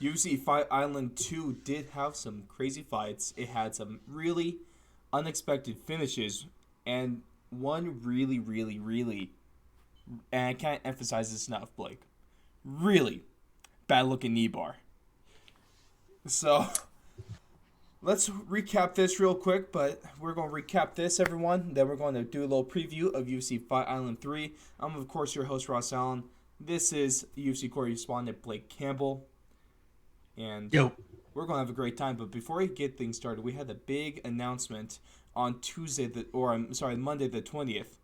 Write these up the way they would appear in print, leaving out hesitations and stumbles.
UFC Fight Island 2 did have some crazy fights. It had some really unexpected finishes, and one really, really, really, and I can't emphasize this enough, Blake, really bad looking knee bar. So let's recap this real quick, but we're going to recap this, everyone. Then we're going to do a little preview of UFC Fight Island 3. I'm, of course, your host, Ross Allen. This is UFC correspondent Blake Campbell. And Yo, we're going to have a great time. But before we get things started, we had a big announcement on Monday the 20th.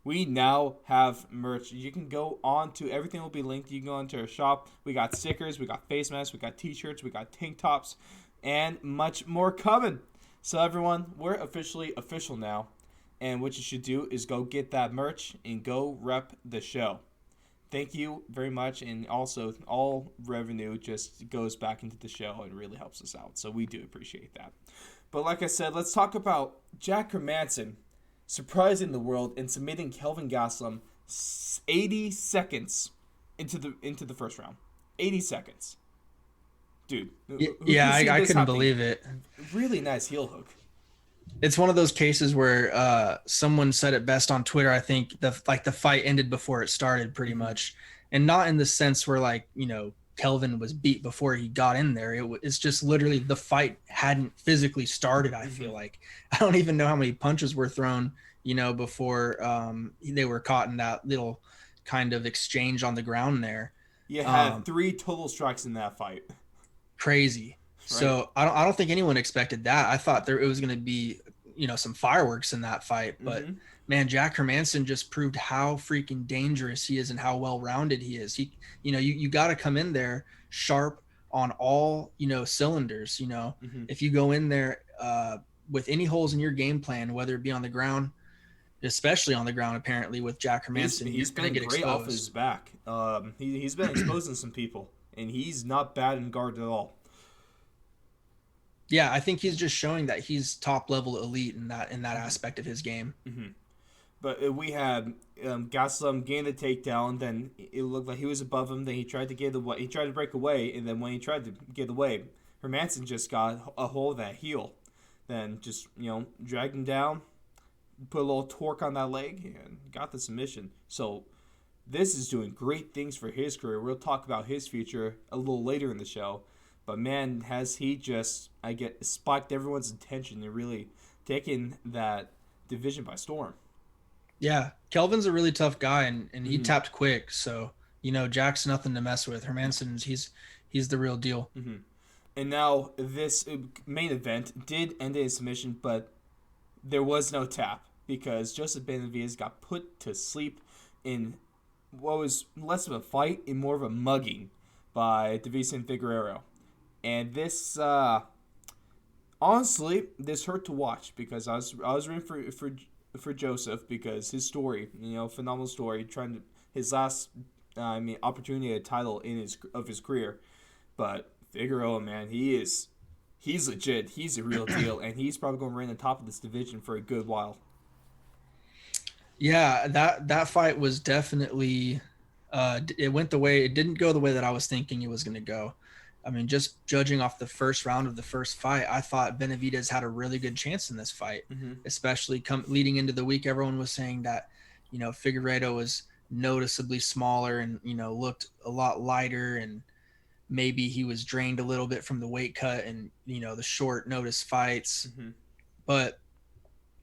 We now have merch. You can go on to, everything will be linked. You can go onto our shop. We got stickers, we got face masks, we got t-shirts, we got tank tops, and much more coming. So everyone, we're officially official now. And what you should do is go get that merch and go rep the show. Thank you very much, and also all revenue just goes back into the show and really helps us out. So we do appreciate that. But like I said, let's talk about Jack Hermansson surprising the world and submitting Kelvin Gastelum 80 seconds into the first round. 80 seconds. Dude, yeah, I this couldn't happening? believe it. Really nice heel hook. It's one of those cases where someone said it best on Twitter. I think the fight ended before it started, pretty much, and not in the sense where Kelvin was beat before he got in there. It's just literally the fight hadn't physically started. I feel like I don't even know how many punches were thrown, before they were caught in that little kind of exchange on the ground there. You had Um, 3 total strikes in that fight, Crazy. right? So I don't think anyone expected that. I thought it was going to be, some fireworks in that fight, but Mm-hmm. man, Jack Hermansson just proved how freaking dangerous he is and how well-rounded he is. You got to come in there sharp on all, cylinders. Mm-hmm. If you go in there with any holes in your game plan, whether it be on the ground, especially on the ground, apparently with Jack Hermansson, you're He's going to been get great off his exposed. back. He's been exposing some people, and he's not bad in guard at all. Yeah, I think he's just showing that he's top level elite in that aspect of his game. Mm-hmm. But we had Gaslam gain the takedown. Then it looked like he was above him. Then he tried to get away. He tried to break away, and then when he tried to get away, Hermanson just got a hold of that heel. Then just dragged him down, put a little torque on that leg, and got the submission. So this is doing great things for his career. We'll talk about his future a little later in the show. But man, has he just spiked everyone's attention and really taken that division by storm. Yeah, Kelvin's a really tough guy, and he Mm-hmm. tapped quick. So Jack's nothing to mess with. Hermanson's he's the real deal. Mm-hmm. And now this main event did end in a submission, but there was no tap because Joseph Benavidez got put to sleep in what was less of a fight and more of a mugging by Davison Figueroa. And this, honestly, this hurt to watch because I was rooting for Joseph because his story, phenomenal story, trying to his last, opportunity at a title in his career, but Figueroa, man, he's legit, he's a real deal, and he's probably going to reign on top of this division for a good while. Yeah, that fight was definitely it didn't go the way that I was thinking it was going to go. I mean, just judging off the first round of the first fight, I thought Benavidez had a really good chance in this fight, Mm-hmm. especially leading into the week. Everyone was saying that, Figueredo was noticeably smaller and, looked a lot lighter, and maybe he was drained a little bit from the weight cut and, the short notice fights. Mm-hmm. But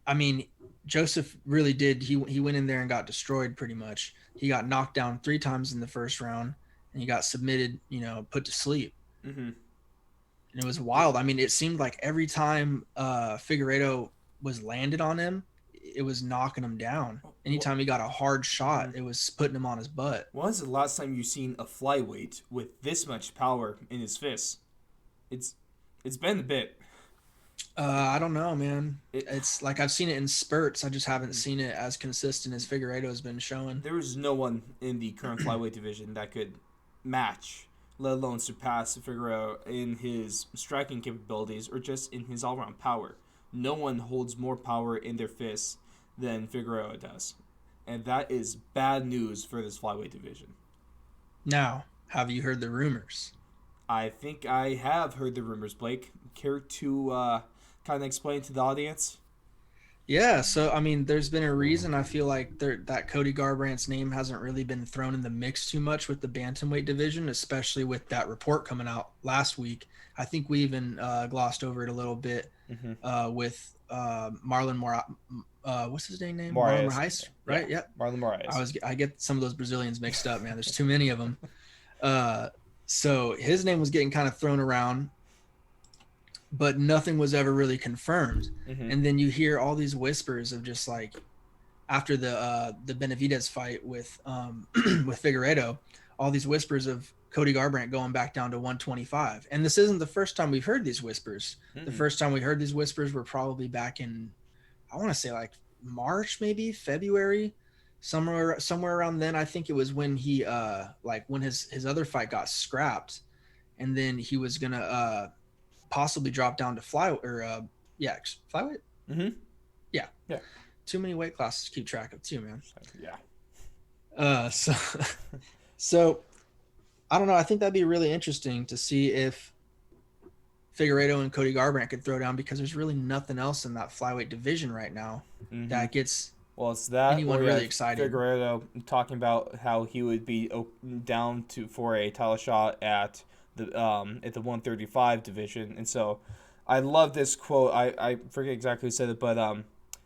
I mean, Joseph really did. He went in there and got destroyed pretty much. He got knocked down 3 times in the first round, and he got submitted, put to sleep. Mm-hmm. And it was wild. I mean, it seemed like every time Figueredo was landed on him, it was knocking him down. What, Anytime he got a hard shot, mm-hmm. it was putting him on his butt. When was the last time you've seen a flyweight with this much power in his fists? It's it's been a bit. I don't know, man. It It's like I've seen it in spurts. I just haven't seen it as consistent as Figueredo has been showing. there was no one in the current flyweight division that could match, let alone surpass Figueroa in his striking capabilities or just in his all-around power. No one holds more power in their fists than Figueroa does, and that is bad news for this flyweight division. Now, have you heard the rumors? I think I have heard the rumors, Blake. Care to kind of explain to the audience? Yeah, so I mean, there's been a reason I feel like that Cody Garbrandt's name hasn't really been thrown in the mix too much with the bantamweight division, especially with that report coming out last week. I think we even glossed over it a little bit Mm-hmm. with Marlon what's his name? Marlon Moraes. Moraes, Yeah, right? Yep. Marlon Moraes. I get some of those Brazilians mixed up, man. There's too many of them. Uh, so his name was getting kind of thrown around, but nothing was ever really confirmed. Mm-hmm. And then you hear all these whispers of just like after the Benavidez fight with with Figueiredo, all these whispers of Cody Garbrandt going back down to 125. And this isn't the first time we've heard these whispers. Mm-hmm. The first time we heard these whispers were probably back in, I want to say like March, maybe February, somewhere around then. I think it was when he like when his other fight got scrapped, and then he was gonna possibly drop down to flyweight. Mm-hmm. Yeah. Yeah. Too many weight classes to keep track of too, man. Yeah. So so I don't know. I think that'd be really interesting to see if Figueiredo and Cody Garbrandt could throw down, because there's really nothing else in that flyweight division right now that gets it's that anyone really excited. Figueiredo talking about how he would be down for a title shot at the 135 division, and so I love this quote. I forget exactly who said it, but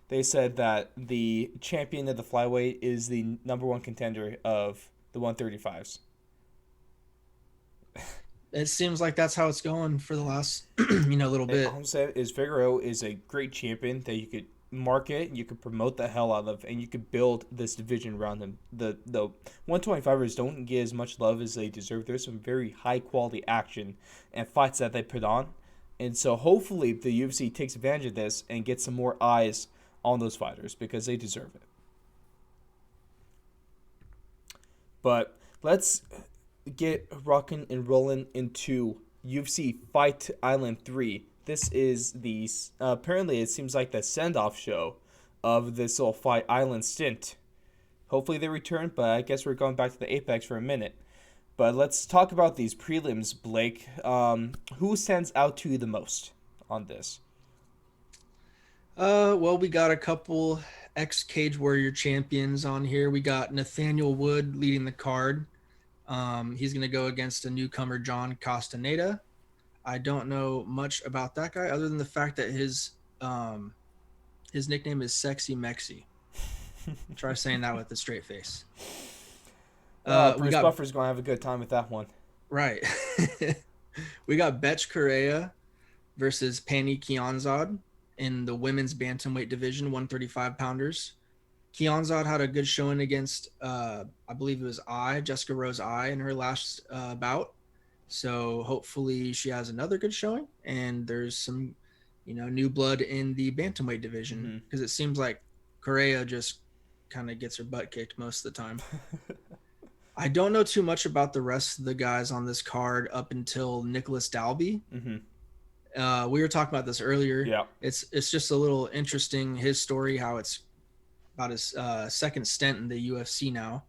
they said that the champion of the flyweight is the number one contender of the 135s. It seems like that's how it's going for the last little bit. All I'm saying is Figueroa is a great champion that you could market, you could promote the hell out of, and you could build this division around him. The 125ers don't get as much love as they deserve. There's some very high quality action and fights that they put on, and so hopefully the UFC takes advantage of this and gets some more eyes on those fighters because they deserve it. But let's get rocking and rolling into UFC Fight Island 3. This is the apparently it seems like the send-off show of this little Fight Island stint. Hopefully they return, but I guess we're going back to the Apex for a minute. But let's talk about these prelims, Blake. Who stands out to you the most on this? Well, we got a couple ex-Cage Warrior champions on here. We got Nathaniel Wood leading the card. He's going to go against a newcomer, John Castaneda. I don't know much about that guy other than the fact that his nickname is Sexy Mexi. Try saying that with a straight face. Bruce Buffer's going to have a good time with that one. Right. We got Betch Correa versus Pani Kianzad in the women's bantamweight division, 135 pounders. Kianzad had a good showing against, I believe it was Jessica Rose in her last bout. So hopefully she has another good showing, and there's some, new blood in the bantamweight division, because it seems like Correa just kind of gets her butt kicked most of the time. I don't know too much about the rest of the guys on this card up until Nicholas Dalby. We were talking about this earlier. Yeah, it's just a little interesting, his story, how it's about his second stint in the UFC now.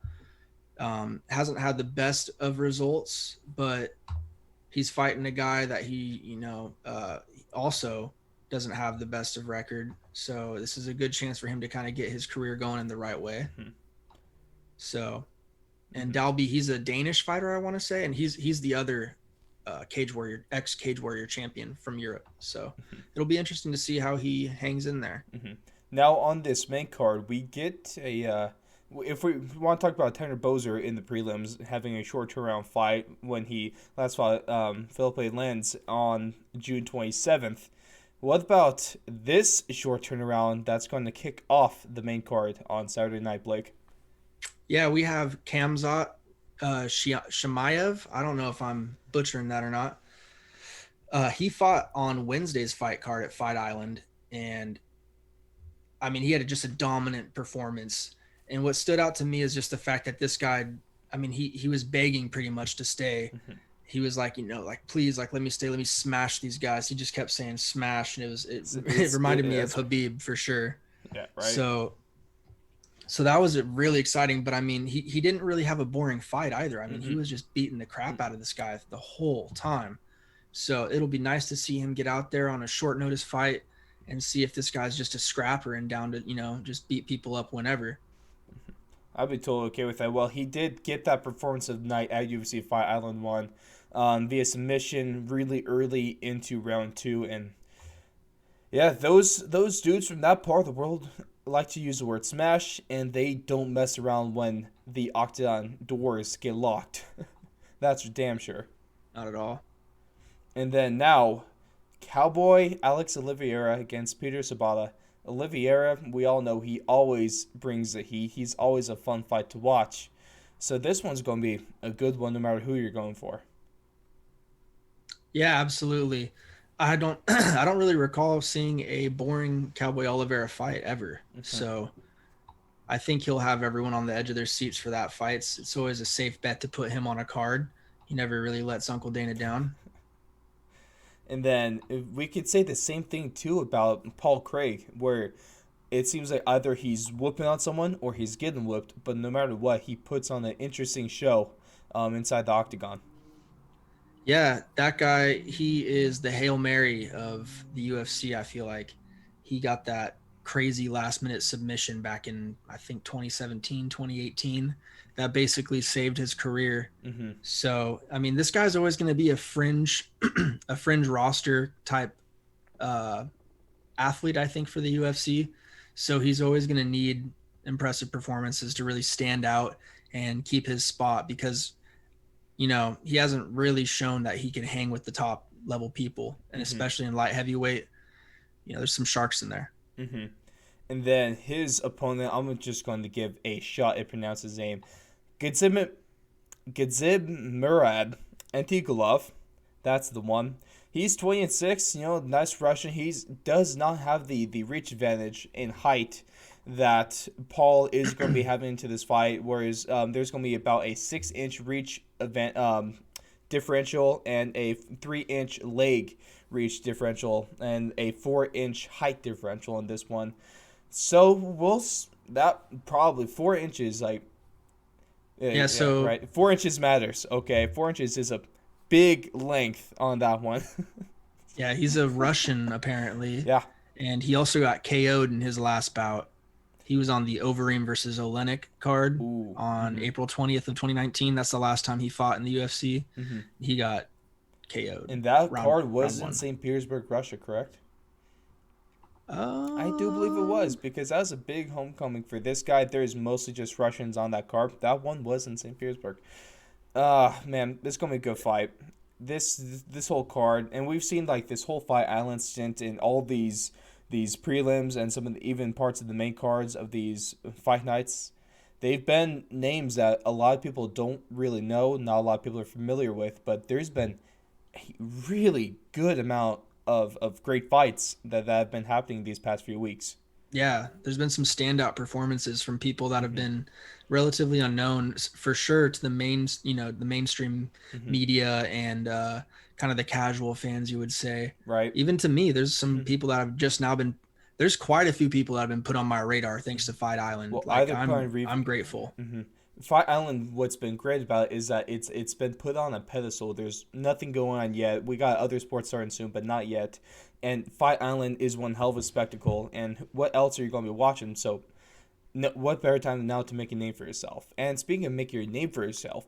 Hasn't had the best of results, but he's fighting a guy that he, also doesn't have the best of record. So this is a good chance for him to kind of get his career going in the right way. So, and Dalby, he's a Danish fighter, I want to say, and he's the other Cage Warrior, ex-Cage Warrior champion from Europe. So it'll be interesting to see how he hangs in there. Now on this main card, we get a if we want to talk about Tanner Boser in the prelims having a short turnaround fight when he last fought Felipe Lenz on June 27th. What about this short turnaround that's going to kick off the main card on Saturday night, Blake? Yeah, we have Kamzat Shemaev. I don't know if I'm butchering that or not. He fought on Wednesday's fight card at Fight Island, and I mean, he had just a dominant performance. And what stood out to me is just the fact that this guy, I mean, he was begging pretty much to stay. He was like, please, let me stay, let me smash these guys. He just kept saying smash, and it reminded me of Habib for sure. Yeah, right. So that was really exciting. But I mean, he didn't really have a boring fight either. I mean, he Hmm. was just beating the crap out of this guy the whole time. So it'll be nice to see him get out there on a short notice fight and see if this guy's just a scrapper and down to, just beat people up whenever. I'd be totally okay with that. Well, he did get that performance of the night at UFC Fight Island 1 via submission really early into round 2. And yeah, those dudes from that part of the world like to use the word smash, and they don't mess around when the octagon doors get locked. That's for damn sure. Not at all. And then now, Cowboy Alex Oliveira against Peter Sabata. Oliveira, we all know he always brings the heat. He's always a fun fight to watch. So this one's going to be a good one no matter who you're going for. Yeah, absolutely. I don't I don't really recall seeing a boring Cowboy Oliveira fight ever. Mhm. So I think he'll have everyone on the edge of their seats for that fight. It's always a safe bet to put him on a card. He never really lets Uncle Dana down. And then we could say the same thing too about Paul Craig, where it seems like either he's whooping on someone or he's getting whooped, but no matter what, he puts on an interesting show inside the octagon. Yeah, that guy, he is the Hail Mary of the UFC. I feel like he got that crazy last minute submission back in, I think, 2017, 2018, that basically saved his career. Hmm. So, I mean, this guy's always going to be a fringe, a fringe roster type uh, athlete, I think, for the UFC. So he's always going to need impressive performances to really stand out and keep his spot because he hasn't really shown that he can hang with the top level people, and Hmm. especially in light heavyweight, there's some sharks in there. Hmm. And then his opponent, I'm just going to give a shot at pronounce his name. Gadzib, Gadzib Murad Antigulov. That's the one. He's 20-6, nice Russian. He does not have the reach advantage in height that Paul is going to be having into this fight, whereas there's going to be about a 6-inch reach event differential and a 3-inch leg reach differential and a 4-inch height differential in this one. So that probably 4 inches, like, Yeah, yeah, so right. 4 inches matters. Okay, 4 inches is a big length on that one. yeah, he's a Russian apparently, Yeah. and he also got KO'd in his last bout. He was on the Overeem versus Olenek card Ooh. on Mm-hmm. April 20th of 2019. That's the last time he fought in the UFC. Mm-hmm. He got KO'd And that round card round was in one. St. Petersburg, Russia, correct? I do believe it Um, was because that was a big homecoming for this guy. There's mostly just Russians on that card. That one was in St. Petersburg. Man, this is gonna be a good fight. This whole card, and we've seen like this whole Fight Island stint in all these prelims and some of the, even parts of the main cards of these fight nights. They've been names that a lot of people don't really know, not a lot of people are familiar with, but there's been a really good amount of great fights that have been happening these past few weeks. Yeah, there's been some standout performances from people that have Hmm. been relatively unknown for sure to the mainstream Hmm. media and kind of the casual fans, you would say. Right. Even to me, there's some Hmm. people that have just now been there's quite a few people that have been put on my radar thanks to Fight Island. Well, Like either I'm Prime I'm grateful. Mm-hmm. Fight Island. What's been great about it is that it's been put on a pedestal. There's nothing going on yet. We got other sports starting soon, but not yet. And Fight Island is one hell of a spectacle. And what else are you going to be watching? So, no, what better time than now to make a name for yourself? And speaking of making your name for yourself,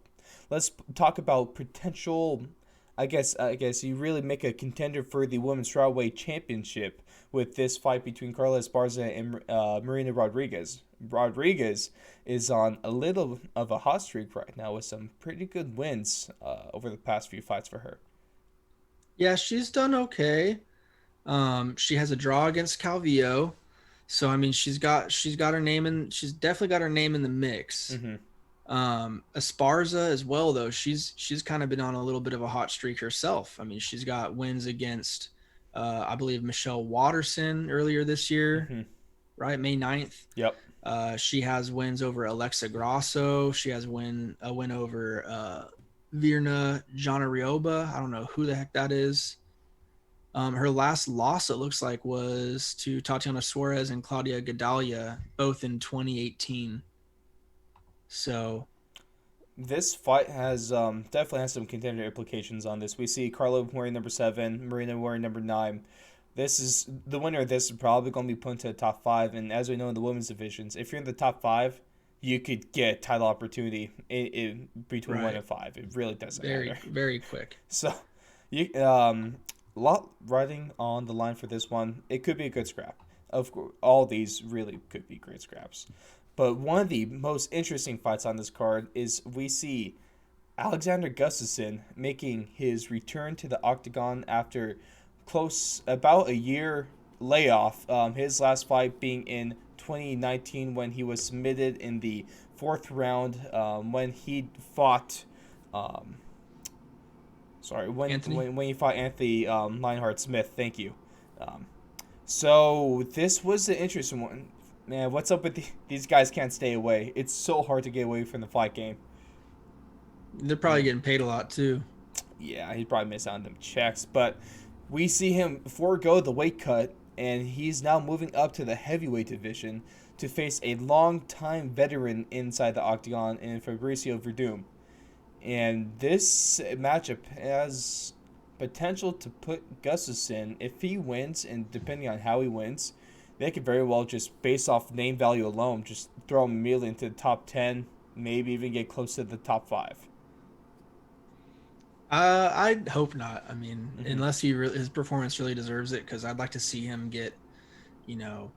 let's talk about potential. I guess you really make a contender for the women's strawweight championship with this fight between Carla Esparza and Marina Rodriguez. Rodriguez is on a little of a hot streak right now with some pretty good wins over the past few fights for her. Yeah, she's done okay. She has a draw against Calvillo. So I mean she's got her name in she's definitely got her name in the mix. Mm-hmm. Esparza as well though. She's kind of been on a little bit of a hot streak herself. I mean, she's got wins against I believe Michelle Watterson earlier this year, Mm-hmm. right? May 9th. Yep. She has wins over Alexa Grasso. She has a win over Virna Janarioba. I don't know who the heck that is. Her last loss, it looks like, was to Tatiana Suarez and Claudia Gadelha, both in 2018. So This fight has definitely has some contender implications on this. We see Carlo wearing number 7, Marina wearing number 9. This is the winner of this is probably going to be put into the top 5. And as we know in the women's divisions, if you're in the top 5, you could get a title opportunity between right. 1 and 5. It really doesn't Very, matter. very quick. So, you a lot riding on the line for this one. It could be a good scrap. Of course, all these really could be great scraps. But one of the most interesting fights on this card is we see Alexander Gustafsson making his return to the octagon after about a year layoff. His last fight being in 2019 when he was submitted in the 4th round when he fought. When he fought Anthony Lionheart Smith. Thank you. So this was an interesting one. Man, what's up with these guys can't stay away. It's so hard to get away from the fight game. They're probably getting paid a lot too. Yeah, he probably missed out on them checks. But we see him forego the weight cut, and he's now moving up to the heavyweight division to face a long-time veteran inside the octagon in Fabricio Verdum. And this matchup has potential to put Gustafsson, if he wins, and depending on how he wins, they could very well just, based off name value alone, just throw him immediately into the top 10, maybe even get close to the top 5. I'd hope not. I mean, unless his performance really deserves it, because I'd like to see him get, you know,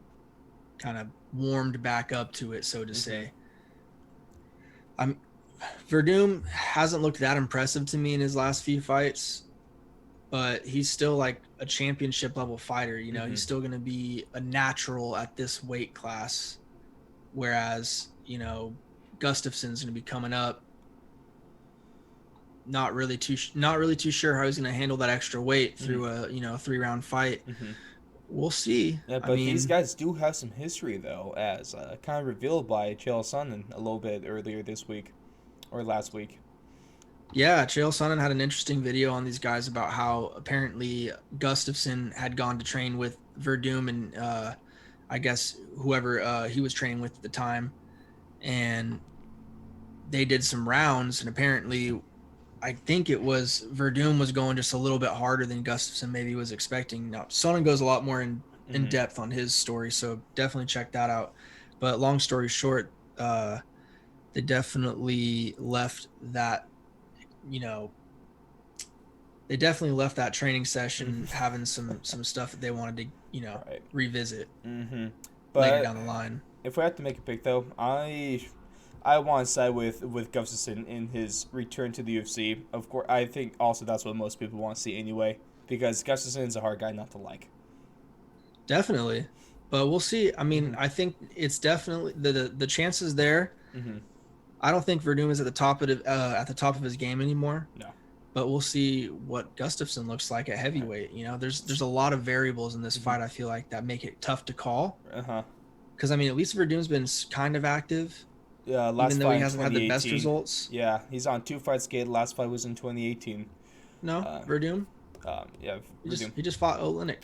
kind of warmed back up to it, so to say. Verdum hasn't looked that impressive to me in his last few fights, but he's still like a championship level fighter. You know, he's still going to be a natural at this weight class, whereas, you know, Gustafsson's going to be coming up. Not really too sure how he's going to handle that extra weight through a 3-round fight. We'll see. Yeah, but these guys do have some history though, as kind of revealed by Chael Sonnen a little bit earlier this week or last week. Yeah, Chael Sonnen had an interesting video on these guys about how apparently Gustafsson had gone to train with Verdum and I guess whoever he was training with at the time, and they did some rounds, and apparently I think it was Verdum was going just a little bit harder than Gustafsson maybe was expecting. Now, Sonnen goes a lot more in depth on his story, so definitely check that out. But long story short, they definitely left that, training session having some stuff that they wanted to, revisit later down the line. If we have to make a pick, though, I want to side with Gustafsson in his return to the UFC. Of course, I think also that's what most people want to see anyway, because Gustafsson is a hard guy not to like. Definitely, but we'll see. I mean, I think it's definitely the chances there. I don't think Verdum is at the top of his game anymore. No, but we'll see what Gustafsson looks like at heavyweight. You know, there's a lot of variables in this fight. I feel like that make it tough to call. Because I mean, at least Verdum's been kind of active. Yeah, last even though fight he hasn't had the best results. Yeah, he's on 2 fights gate. Last fight was in 2018. No, Verdum. Yeah, he just fought Oleinik.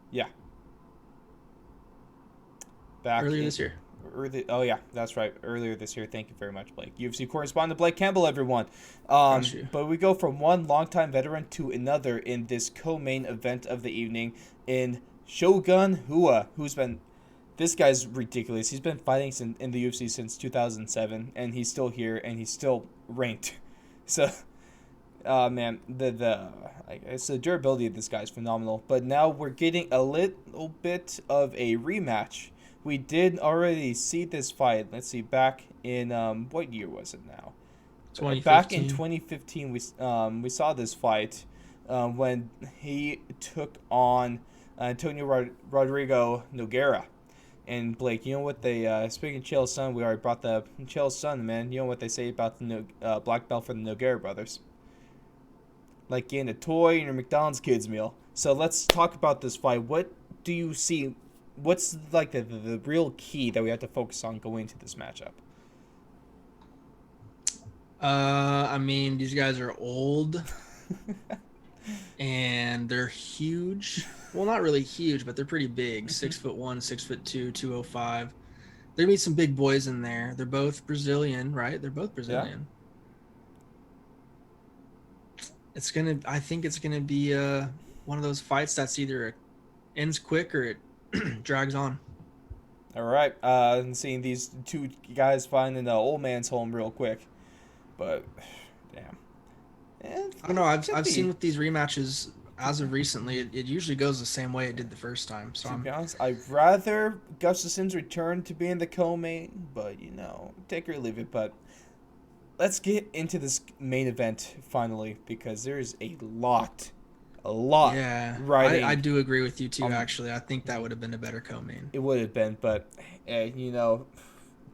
Yeah. Back earlier this year. Oh yeah, that's right. Earlier this year. Thank you very much, Blake. UFC correspondent Blake Campbell, everyone. But we go from one longtime veteran to another in this co-main event of the evening in Shogun Rua, this guy's ridiculous. He's been fighting in the UFC since 2007, and he's still here, and he's still ranked. So, man, the durability of this guy is phenomenal. But now we're getting a little bit of a rematch. We did already see this fight. Let's see, back in what year was it now? 2015. Back in 2015, we saw this fight when he took on Antonio Rodrigo Nogueira. And Blake, you know what they speaking of Chael's son, we already brought the Chael's son, man. You know what they say about the black belt for the Nogueira brothers? Like getting a toy in your McDonald's kids meal. So let's talk about this fight. What do you see? What's like the real key that we have to focus on going into this matchup? I mean, these guys are old. and they're huge. Well, not really huge, but they're pretty big. Hmm. 6'1", 6'2", 205. There be some big boys in there. They're both Brazilian, right? They're both Yeah. Brazilian. I think it's gonna be one of those fights that's either ends quick or it drags on. All right. And seeing these two guys find in the old man's home real quick, but damn. I don't know. It I've could I've seen be. with these rematches as of recently, it usually goes the same way it did the first time. So To be I'm honest, I'd rather Gustafson's return to being the co-main, but take it or leave it. But let's get into this main event finally because there's a lot yeah, I riding. do agree with you too. Um, Actually, I think that would have been a better co-main. it would have been, but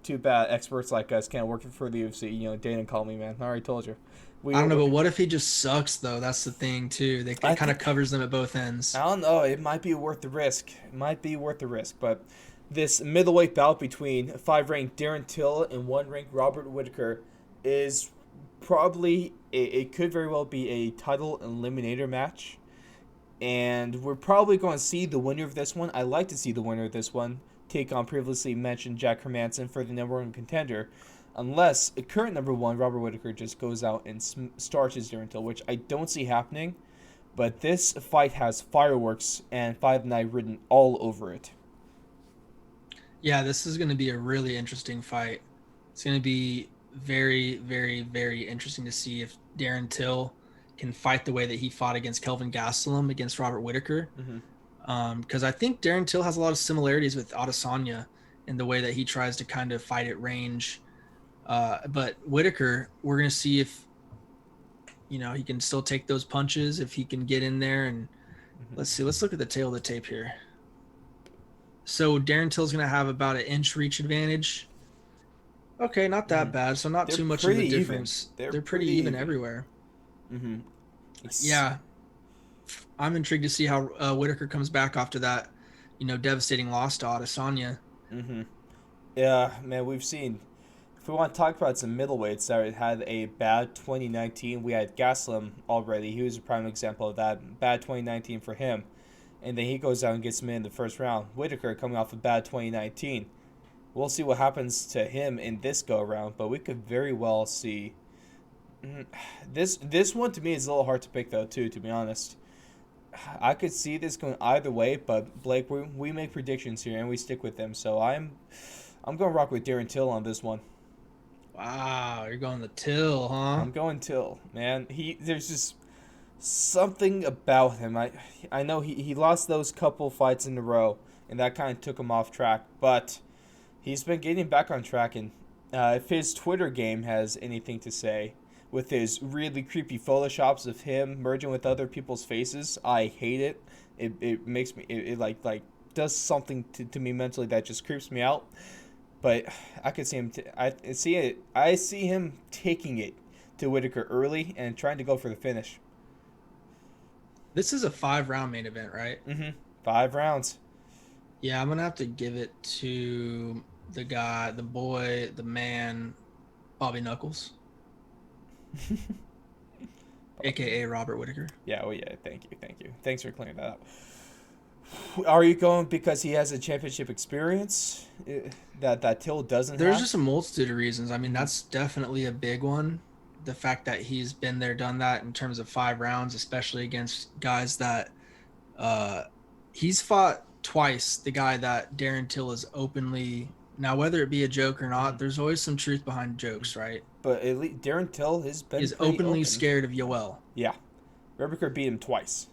too bad experts like us can't work for the UFC. Dana called me, man. I already told you. I don't know, We but what if he just sucks though? That's the thing too. I It kind of think covers them at both ends. I don't know. It might be worth the risk. It might be worth the risk. But this middleweight bout between 5 ranked Darren Till and 1 ranked Robert Whitaker is probably it could very well be a title eliminator match. And we're probably going to see the winner of this one. I like to see the winner of this one take on previously mentioned Jack Hermanson for the #1 contender, unless the current #1 Robert Whitaker just goes out and starches Darren Till, which I don't see happening. But this fight has fireworks and Five Night written all over it. Yeah, this is going to be a really interesting fight. It's going to be very, very, very interesting to see if Darren Till can fight the way that he fought against Kelvin Gastelum against Robert Whitaker. Mm-hmm. Because I think Darren Till has a lot of similarities with Adesanya in the way that he tries to kind of fight at range. But Whitaker, we're going to see if he can still take those punches, if he can get in there. And Mm-hmm. let's see. Let's look at the tail of the tape here. So Darren Till's going to have about an inch reach advantage. Okay, not that Mm-hmm. bad. So not They're too much of a pretty even. difference. They're They're pretty pretty even even. everywhere. Mm-hmm. It's, Yeah, I'm intrigued to see how Whitaker comes back after that, devastating loss to Adesanya. mm-hmm. Yeah, man, we've seen. If we want to talk about some middleweights that had a bad 2019, we had Gaslam already. He was a prime example of that. Bad 2019 for him. And then he goes out and gets him in the first round. Whitaker coming off a bad 2019. We'll see what happens to him in this go around, but we could very well see. This one to me is a little hard to pick though too. To be honest, I could see this going either way, but Blake, we make predictions here and we stick with them. So I'm going to rock with Darren Till on this one. Wow, you're going the Till, huh? I'm going Till, man. There's just something about him. I know he lost those couple fights in a row, and that kind of took him off track. But he's been getting back on track, and if his Twitter game has anything to say, with his really creepy photoshops of him merging with other people's faces, I hate it. It makes me it like does something to me mentally that just creeps me out. But I could see him. I see him taking it to Whitaker early and trying to go for the finish. This is a 5-round main event, right? Mm-hmm. 5 rounds. Yeah, I'm gonna have to give it to the guy, the boy, the man, Bobby Knuckles, aka Robert Whitaker. Yeah. Oh yeah. Thank you. Thank you. Thanks for clearing that up. Are you going because he has a championship experience that Till doesn't There's have? just a multitude of reasons. I mean, Mm-hmm. that's definitely a big one. The fact that he's been there, done that in terms of 5 rounds, especially against guys that uh, he's fought twice. The guy that Darren Till is openly now, whether it be a joke or Mm-hmm. not, there's always some truth behind jokes, right? But at least Darren Till has been Is pretty openly open. scared of Yoel. Yeah. Whitaker beat him twice.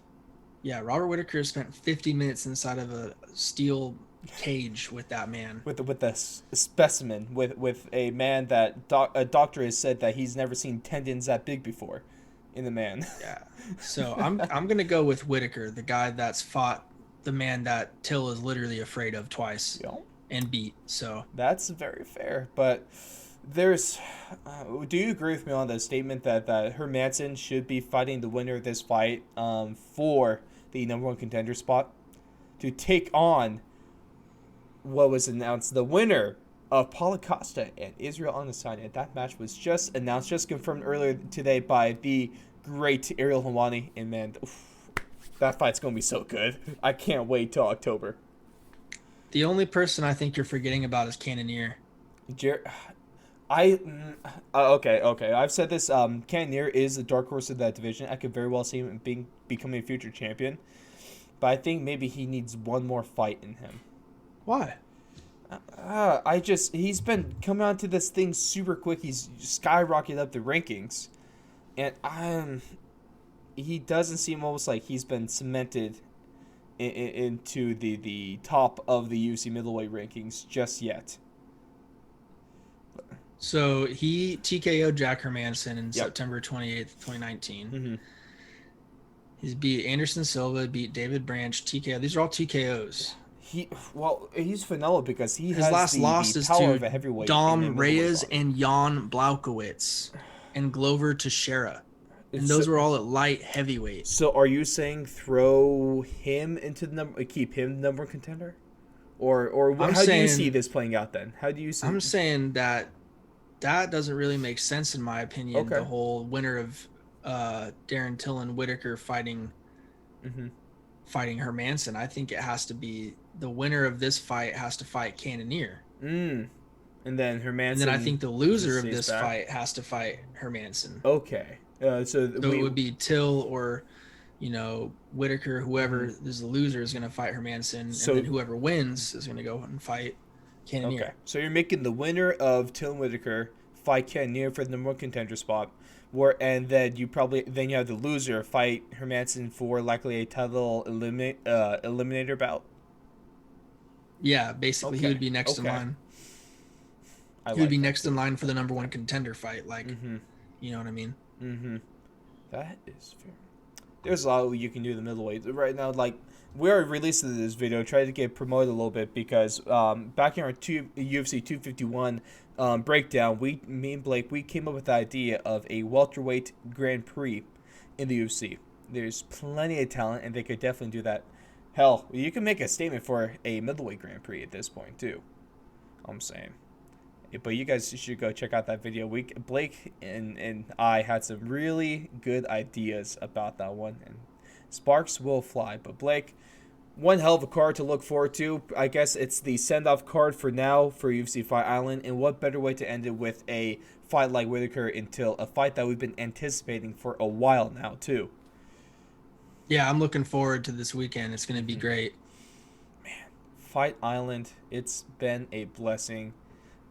Yeah, Robert Whitaker spent 50 minutes inside of a steel cage with that man. With a specimen with a man that a doctor has said that he's never seen tendons that big before in the man. Yeah. So I'm gonna go with Whitaker, the guy that's fought the man that Till is literally afraid of twice You know, and beat. So that's very fair, but there's. Do you agree with me on the statement that Hermanson should be fighting the winner of this fight for the #1 contender spot to take on what was announced the winner of Paulo Costa and Israel Adesanya. That match was just announced, just confirmed earlier today by the great Ariel Helwani. And man, oof, That fight's gonna be so good. I can't wait till October. The only person I think you're forgetting about is Cannonier. Jer- I okay. I've said this. Cannonier is the dark horse of that division. I could very well see him becoming a future champion, but I think maybe he needs one more fight in him. Why? He's been coming onto this thing super quick. He's skyrocketed up the rankings, and he doesn't seem almost like he's been cemented into the top of the UFC middleweight rankings just yet. So he TKO'd Jack Hermanson in September 28th, 2019. Mm-hmm. He's beat Anderson Silva, beat David Branch, TKO. These are all TKOs. He's phenomenal because his has last loss is power to of a heavyweight Dom Reyes and Jan Blachowicz and Glover Teixeira. And those were all at light heavyweight. So are you saying throw him into the number, keep him number one contender? Or how do you see this playing out then? How do you see I'm saying that doesn't really make sense in my opinion. Okay. The whole winner of Darren Till and Whitaker fighting Hermanson. I think it has to be the winner of this fight has to fight Cannonier. And then Hermanson. And then I think the loser of this fight has to fight Hermanson. Okay. So it would be Till or, Whitaker, whoever is the loser is going to fight Hermanson. So, and then whoever wins is going to go and fight Cannonier. Okay. So you're making the winner of Till and Whitaker fight Cannonier for the number one contender spot. And then you have the loser fight Hermanson for likely a title eliminator bout. Yeah, basically he would be next in line. He would be next in line for the number one contender fight. You know what I mean? Mm-hmm. That is fair. There's a lot you can do in the middleweight right now. We are releasing this video, trying to get promoted a little bit because back in our UFC 251 breakdown, me and Blake, we came up with the idea of a welterweight Grand Prix in the UFC. There's plenty of talent, and they could definitely do that. Hell, you can make a statement for a middleweight Grand Prix at this point too. I'm saying. But you guys should go check out that video. Blake and I had some really good ideas about that one, and sparks will fly. But Blake, one hell of a card to look forward to. I guess it's the send-off card for now for UFC Fight Island, and what better way to end it with a fight like Whitaker until a fight that we've been anticipating for a while now too. Yeah, I'm looking forward to this weekend. It's going to be great. Man, Fight Island, it's been a blessing.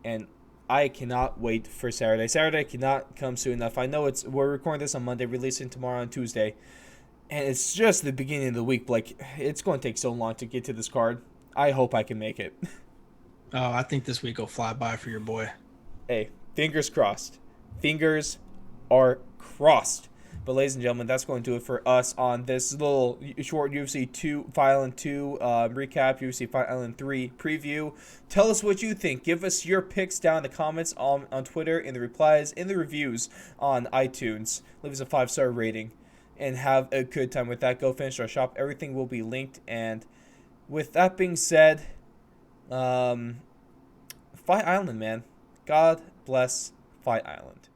And I cannot wait for Saturday. Saturday cannot come soon enough. I know we're recording this on Monday, releasing tomorrow on Tuesday. And it's just the beginning of the week. It's going to take so long to get to this card. I hope I can make it. Oh, I think this week will fly by for your boy. Hey, fingers crossed. Fingers are crossed. But ladies and gentlemen, that's going to do it for us on this little short UFC Fight Island 2 recap, UFC Fight Island 3 preview. Tell us what you think. Give us your picks down in the comments on Twitter, in the replies, in the reviews on iTunes. Leave us a 5-star rating and have a good time with that. Go finish our shop. Everything will be linked. And with that being said, Fight Island, man. God bless Fight Island.